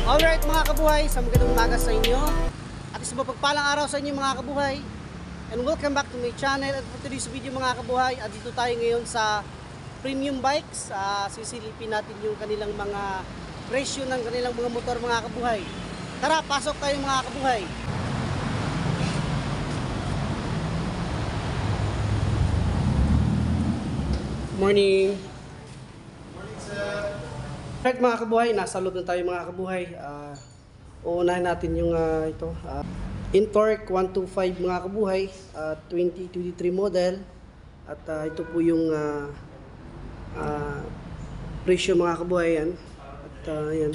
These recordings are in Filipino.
Alright mga kabuhay, sa magandang umaga sa inyo at isang mapagpalang araw sa inyo mga kabuhay, and welcome back to my channel. At for today's video mga kabuhay, at dito tayo ngayon sa Premium Bikes. Sisilipin natin yung kanilang mga presyo ng kanilang mga motor mga kabuhay. Tara, pasok tayo mga kabuhay. Morning. Morning sir. Alright mga kabuhay, nasa loob na tayo mga kabuhay. Uunahin natin yung Intorq 125 mga kabuhay, 2023 model. At ito po yung presyo mga kabuhay yan. At yan.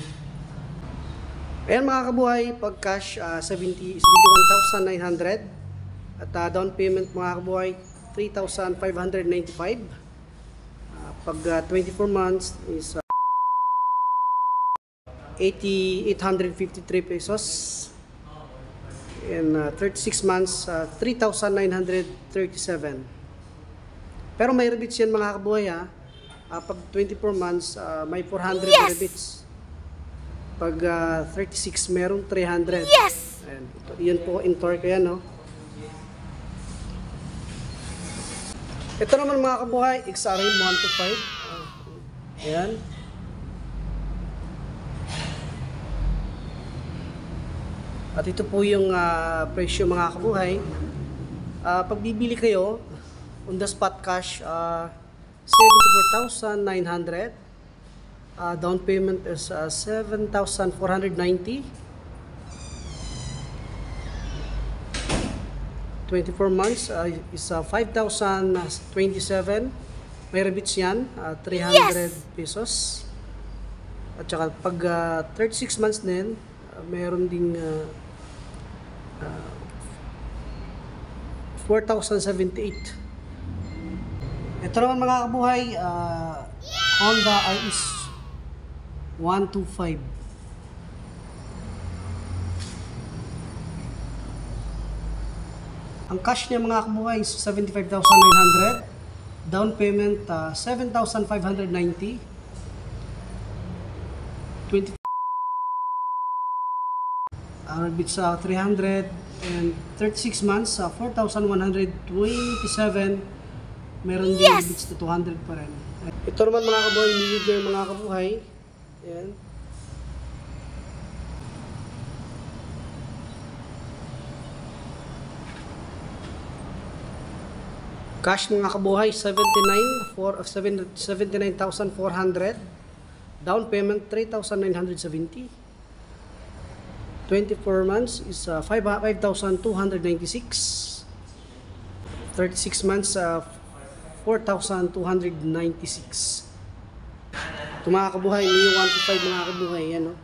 Ayan mga kabuhay, pag cash 71,900. At down payment mga kabuhay 3,595. Pag 24 months is 853 pesos, and 36 months 3,937. Pero may rebates yan mga kabuhay pag 24 months may 400 rebates, pag 36 merong 300. Yes! Ayan, yun po Intorq yan, no? Ito naman mga kabuhay, XRM 125. Ayan. At ito po yung presyo mga kabuhay. Pag bibili kayo, on the spot cash, 74,900. Down payment is 7,490. 24 months is 5,027. May rebates yan, 300 pesos. At saka pag 36 months din, meron ding 4,078. Ito naman mga kabuhay, Honda RS 125. Ang cash niya mga kabuhay is 75,900. Down payment 7,590. 20 rebates 300, and 36 months 4,127. Meron din rebates na 200 pa rin. Ito naman mga kabuhay, Meager mga kabuhay. Ayan. Cash mga kabuhay 79,400. Down payment 3,970. 24 months is 5,296. 36 months 4,296. Ito mga kabuhay, Mio 125 mga kabuhay, yan, no?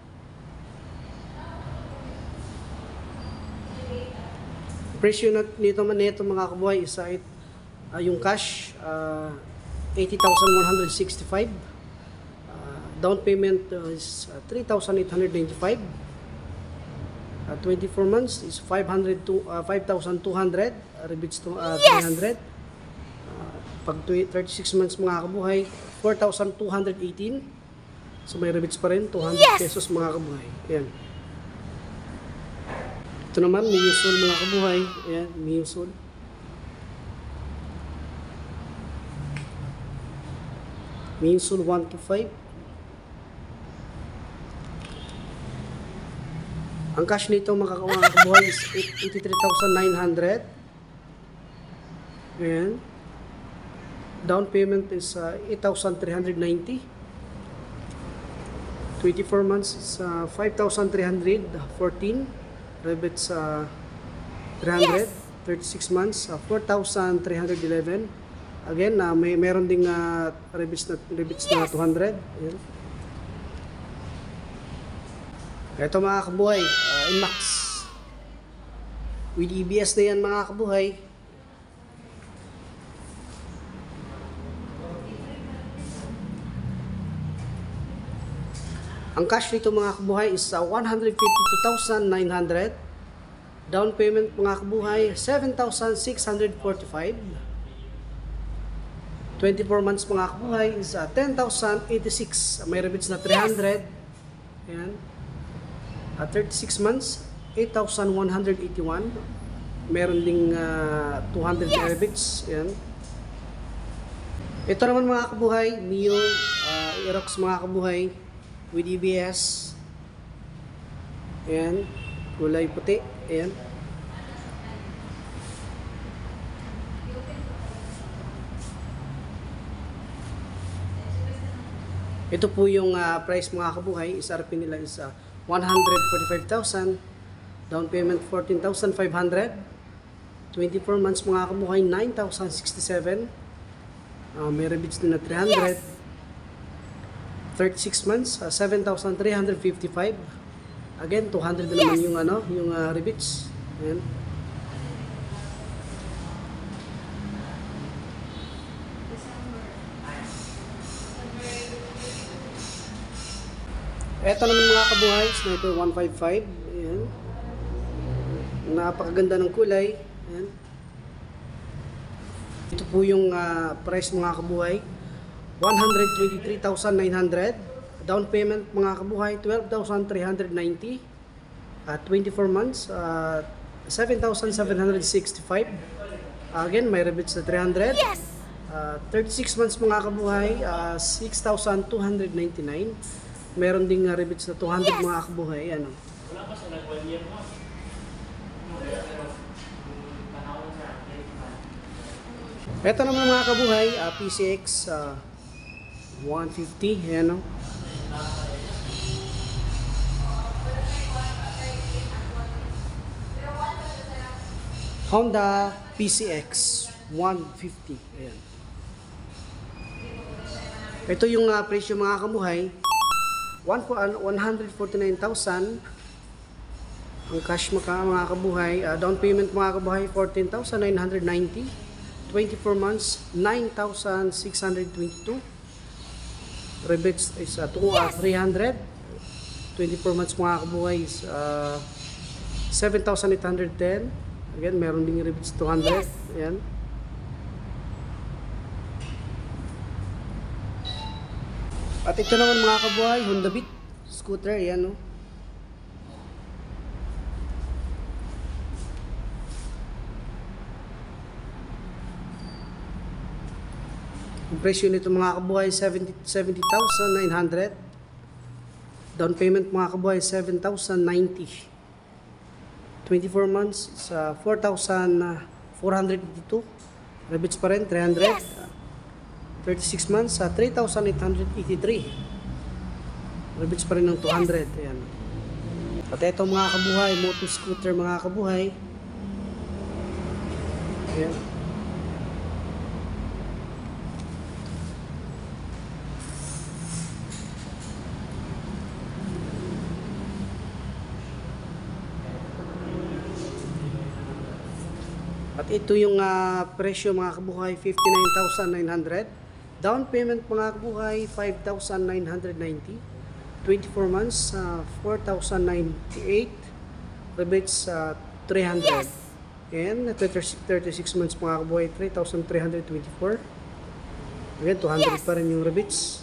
Presyo nito mga kabuhay is yung cash 80,165. Down payment is 3,895. 24 months is 5,200. Rebates to 300. Pag 36 months mga kabuhay, 4,218. So may rebates pa rin, 200 pesos mga kabuhay. Ayan. Ito naman, Miusul mga kabuhay. Ayan, Miusul. Miusul 125. Ang cash nito mga kabuhay is 83,900. Ayan. Down payment is 8,390. 24 months is 5,314. Rebates 300. 36 months 4,311. Again, meron ding rebates na 200. Ayan. Ito mga kabuhay, Inmax with EBS na yan mga kabuhay. Ang cash nito mga kabuhay is 152,900. Down payment mga kabuhay 7,645. 24 months mga kabuhay is 10,086. May rebates na 300. Ayan. 36 months, 8,181. Meron ding 200 megabits. Yan. Ito naman mga kabuhay, Mio Aerox mga kabuhay with EBS. Ayan, kulay puti. Ayan. Ito po yung price mga kabuhay. SRP nila is 145,000. Down payment 14,500. 24 months mga kabuhay, 9,067. May rebates din na 300. 36 months, 7,355. Again, 200 na naman yung yung rebates. Ayan. Ito naman mga kabuhay, Sniper 155. Ayan. Napakaganda ng kulay. Ayan. Ito po yung price mga kabuhay, 123,900. Down payment mga kabuhay, 12,390. 24 months, 7,765. Again, may rebates na 300. 36 months mga kabuhay, 6,299. Meron ding rebates na 200 mga kabuhay. Ano? Ito naman mga kabuhay, PCX 150. Ayan o. Honda PCX 150. Ayan. Ito yung presyo mga kabuhay, 149,000 ang cash mga kabuhay. Down payment mga kabuhay, 14,990. 24 months, 9,622. Rebates is 300. 24 months mga kabuhay is 7,810. Again, meron ding rebates 200. Ayan. At ito naman mga kabuhay, Honda Beat scooter. Ayan o. Ang presyo nito mga kabuhay, 70,900. Down payment mga kabuhay, 7,090. 24 months sa 4,482. Rebates pa rin, 300. 36 months sa 3,883. Rebates pa rin ng 200. Ayan. At ito mga kabuhay, motor scooter mga kabuhay. Ayan. At ito yung presyo mga kabuhay, 59,900. Down payment mga kabuhay, 5,990. 24 months, 4,098. Rebates 300. And 36 months mga kabuhay, 3,324. Again, 200 pa rin yung rebates.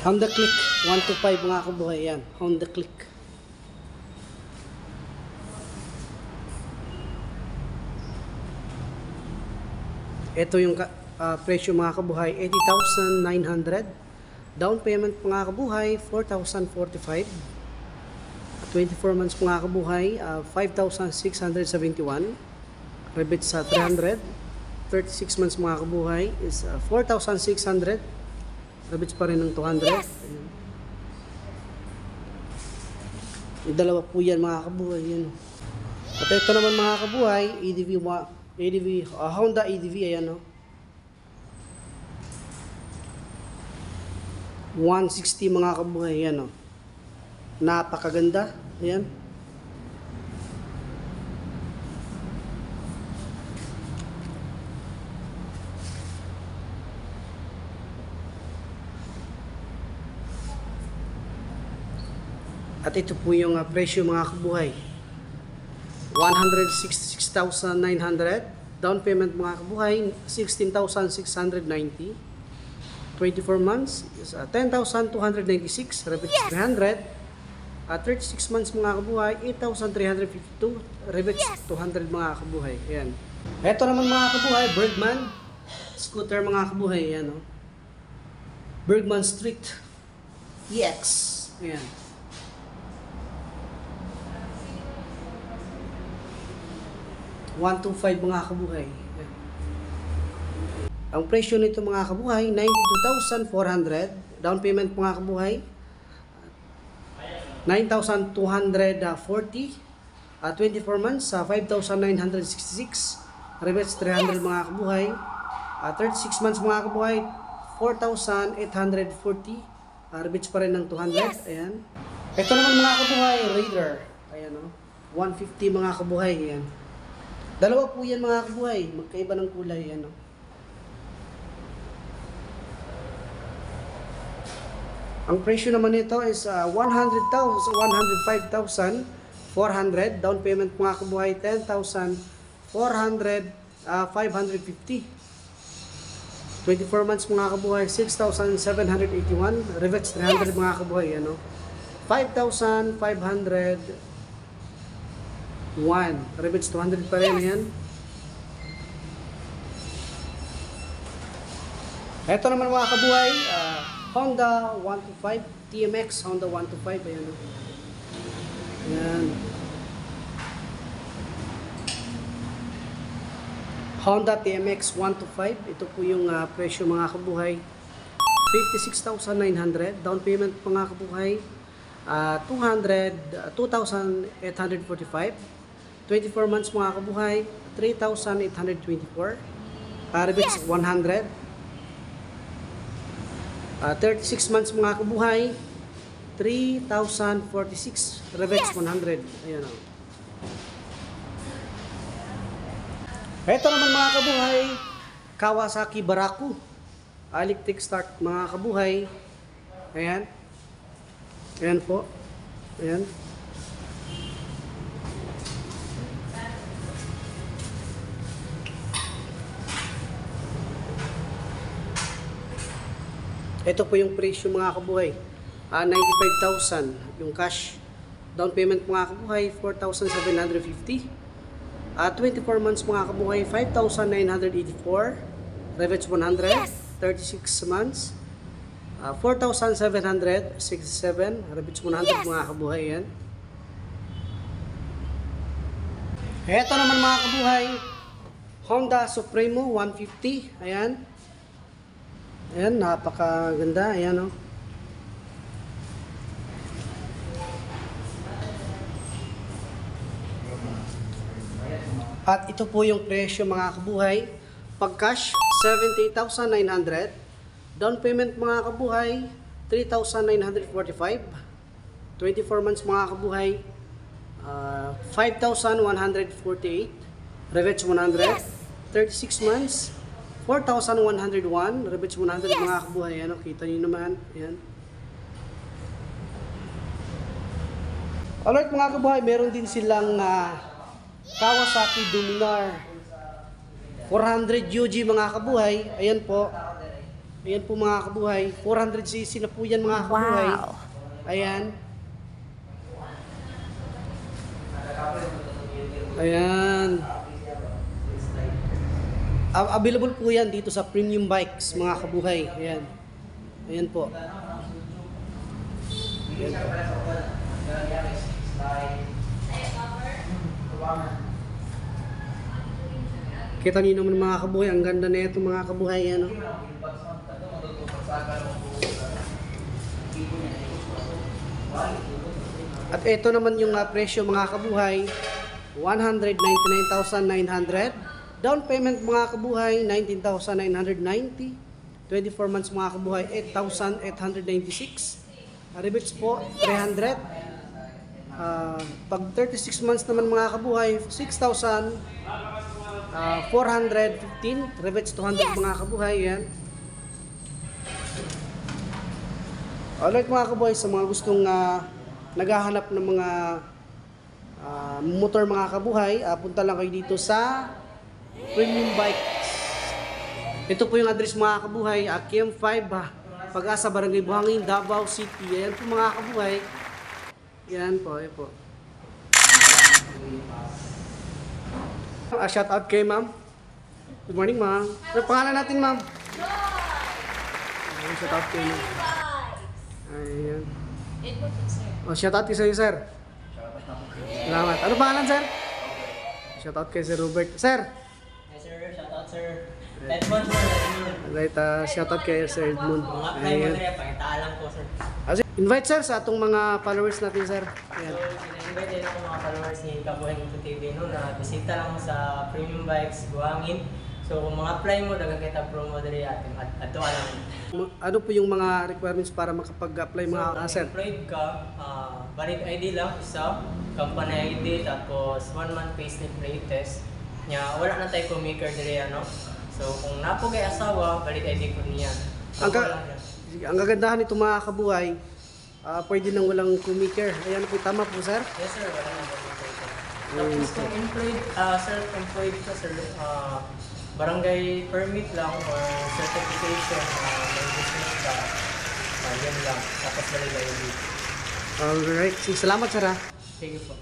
Honda Click 125 mga kabuhay. Yan, Honda Click. Ito yung presyo mga kabuhay, 80,900. Down payment mga kabuhay, 4,045. 24 months mga kabuhay, 5,671. Rebates sa 300. 36 months mga kabuhay is 4,600. Rebates pa rin ng 200. Yung dalawa po yan mga kabuhay. Yan. At ito naman mga kabuhay, Honda EDV, ayan o. 160 mga kabuhay, ayan o. Napakaganda, ayan. At ito po yung presyo mga kabuhay, 166,900. Down payment mga kabuhay, 16,690. 24 months is 10,296. Rebates 300. 36 months mga kabuhay, 8,352. Revits 200 mga kabuhay. Ayan. Ito naman mga kabuhay, Bergman scooter mga kabuhay. Ayan, oh. Bergman Street EX. Ayan. $125 mga kabuhay. Ayan. Ang presyo nito mga kabuhay, 92,400. Down payment mga kabuhay, 9,240. 24 months, 5,966. Rebates 300 mga kabuhay. 36 months mga kabuhay, 4,840. Rebates pa rin ng 200. Ayan. Ito naman mga kabuhay, Raider. Ayan, oh. 150 mga kabuhay. Ayan. Dalawa po yan mga kabuhay. Magkaiba ng kulay. Ayan, oh. Ang presyo naman nito is 105,400. Down payment mga kabuhay, 10,400, 550. 24 months mga kabuhay, 6,781. Revets 300 mga kabuhay, ano? 5,501. Revets 200 pa rin yan. Ito naman mga kabuhay, Honda 125 TMX, Honda 125, ayan, ayan. Honda TMX 125, ito po yung presyo mga kabuhay, 56,900. Down payment mga kabuhay, 2,845. 24 months mga kabuhay, 3,824. Rebates 100. 36 months mga kabuhay, 3,046. Rebates 100. Ayan, o. Ito naman mga kabuhay, Kawasaki Baraku. Electric start mga kabuhay. Ayan. Ayan po. Ayan. Ito po yung presyo mga kabuhay, 95,000 yung cash. Down payment mga kabuhay, 4,750. 24 months mga kabuhay, 5,984. Rebates 100. 36 months, 4,767. Rebates 100 mga kabuhay yan. Ito naman mga kabuhay, Honda Supremo 150. Ayan. Ayan, napakaganda. Ayan, oh. At ito po yung presyo mga kabuhay. Pag cash, 78,900. Down payment mga kabuhay, 3,945. 24 months mga kabuhay, 5,148. Rebates 100. 36 months, 4,101. Rebates 100 mga kabuhay. Ano, kita niyo naman. Ayan. Alright mga kabuhay, meron din silang Kawasaki Dominar 400 UG mga kabuhay. Ayan po. Ayan po mga kabuhay. 400cc na po yan mga kabuhay. Wow. Ayan. Ayan. Available po yan dito sa Premium Bikes mga kabuhay. Ayan. Ayan po. Ayan po. Kita niyo naman mga kabuhay, ang ganda na ito mga kabuhay. Ano? At ito naman yung presyo mga kabuhay, 199,900. Down payment mga kabuhay, 19,990. 24 months mga kabuhay, 8,896. Rebates po, 300. Pag 36 months naman mga kabuhay, 6,415. Rebates 200 mga kabuhay. Yan. Alright mga kabuhay, sa mga gustong naghahanap ng mga motor mga kabuhay, punta lang kayo dito sa Premium Bikes. Ito po yung address mga kabuhay, KM5, Pag-asa, Barangay Buhangin, Davao City. Ayan po mga kabuhay. Yan po, yan po. Shout out kay ma'am. Good morning, ma'am. Ano pangalan natin, ma'am? Shout out kay ma'am. Ayan. Oh, shout out kay sa'yo, sir. Salamat. Ano pangalan, sir? Shout out kay Sir Robert. Sir! Yes sir, shout out sir. Edmond sir, Edmond. Right, shout out kay Sir Edmund. Mga apply mo na yan, pakitaalan ko sir. Invite, sir, sa atong mga followers natin, sir. Ayan. So, sina-invite din ako mga followers ni Kabuhay Moto TV no, na bisita lang mo sa Premium Bikes, Buhangin. So, kung mga apply mo, dagang kita promo dali atin at ato alam. Ano po yung mga requirements para makapag-apply mga Kung sir? employed ka, valid ID lang, isa, company ID, tapos 1 month payslip play test. Nya, wala na tayo co-maker dali ano. So, kung napugay asawa, valid ID ko niya. Ang kagandahan nito mga kabuhay, pwede nang walang co-maker. Ayan po, tama po, sir? Yes sir, wala na co-maker sir. Tapos kung employed, self-employed ka sir, barangay permit lang or certification, may business ka, yan lang. Tapos valid ID. Alright. Salamat, sir, ha? Thank you po.